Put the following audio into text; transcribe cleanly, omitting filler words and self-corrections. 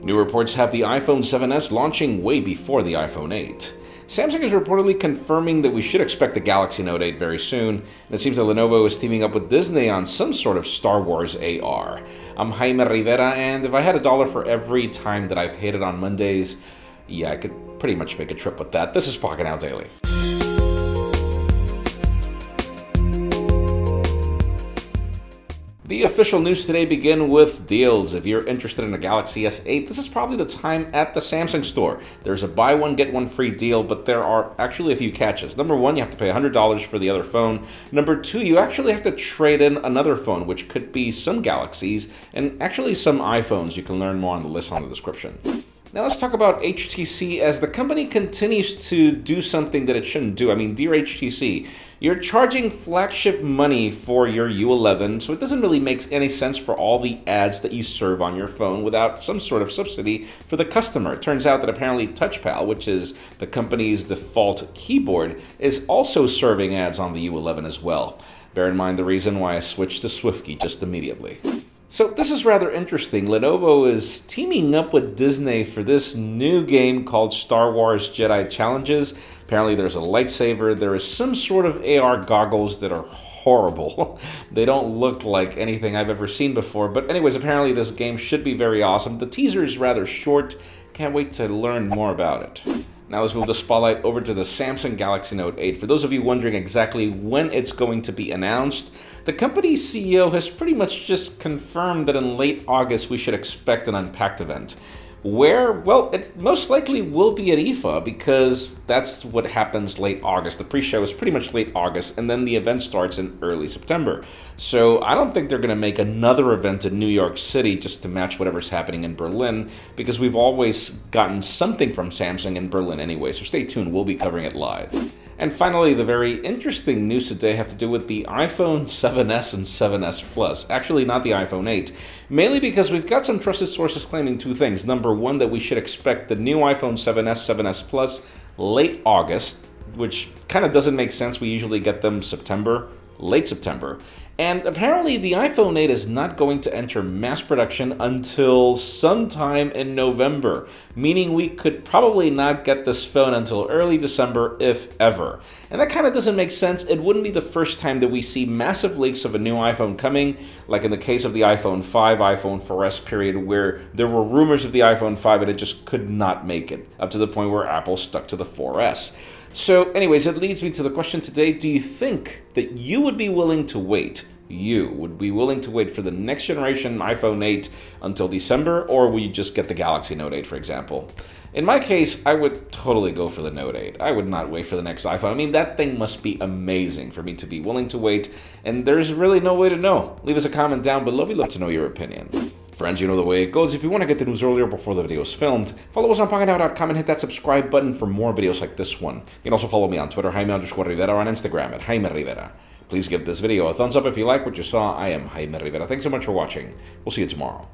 New reports have the iPhone 7s launching way before the iPhone 8. Samsung is reportedly confirming that we should expect the Galaxy Note 8 very soon, and it seems that Lenovo is teaming up with Disney on some sort of Star Wars AR. I'm Jaime Rivera, and if I had $1 for every time that I've hated on Mondays, yeah, I could pretty much make a trip with that. This is Pocketnow Daily. The official news today begin with deals. If you're interested in a Galaxy S8, this is probably the time at the Samsung store. There's a buy one, get one free deal, but there are actually a few catches. Number one, you have to pay $100 for the other phone. Number two, you actually have to trade in another phone, which could be some Galaxies and actually some iPhones. You can learn more on the list on the description. Now let's talk about HTC as the company continues to do something that it shouldn't do. I mean, dear HTC, you're charging flagship money for your U11, so it doesn't really make any sense for all the ads that you serve on your phone without some sort of subsidy for the customer. It turns out that apparently TouchPal, which is the company's default keyboard, is also serving ads on the U11 as well. Bear in mind the reason why I switched to SwiftKey just immediately. So this is rather interesting. Lenovo is teaming up with Disney for this new game called Star Wars Jedi Challenges. Apparently there's a lightsaber, there is some sort of AR goggles that are horrible. They don't look like anything I've ever seen before, but anyways, apparently this game should be very awesome. The teaser is rather short, can't wait to learn more about it. Now let's move the spotlight over to the Samsung Galaxy Note 8. For those of you wondering exactly when it's going to be announced, the company's CEO has pretty much just confirmed that in late August we should expect an Unpacked event. Where? Well, it most likely will be at IFA because that's what happens late August. The pre-show is pretty much late August, and then the event starts in early September. So I don't think they're going to make another event in New York City just to match whatever's happening in Berlin, because we've always gotten something from Samsung in Berlin anyway, so stay tuned, we'll be covering it live. And finally, the very interesting news today have to do with the iPhone 7s and 7s Plus. Actually, not the iPhone 8. Mainly because we've got some trusted sources claiming two things. Number one, that we should expect the new iPhone 7s, 7s Plus late August, which kind of doesn't make sense. We usually get them September, late September. And apparently the iPhone 8 is not going to enter mass production until sometime in November, meaning we could probably not get this phone until early December, if ever. And that kind of doesn't make sense. It wouldn't be the first time that we see massive leaks of a new iPhone coming, like in the case of the iPhone 5, iPhone 4S period, where there were rumors of the iPhone 5 and it just could not make it, up to the point where Apple stuck to the 4S. So anyways, it leads me to the question today. Do you think that you would be willing to wait? You would be willing to wait for the next generation iPhone 8 until December, or will you just get the Galaxy Note 8, for example? In my case, I would totally go for the Note 8. I would not wait for the next iPhone. I mean, that thing must be amazing for me to be willing to wait, and there's really no way to know. Leave us a comment down below. We'd love to know your opinion. Friends, you know the way it goes. If you want to get the news earlier before the video is filmed, follow us on Pocketnow.com and hit that subscribe button for more videos like this one. You can also follow me on Twitter, Jaime_Rivera, or on Instagram at Jaime Rivera. Please give this video a thumbs up if you like what you saw. I am Jaime Rivera. Thanks so much for watching. We'll see you tomorrow.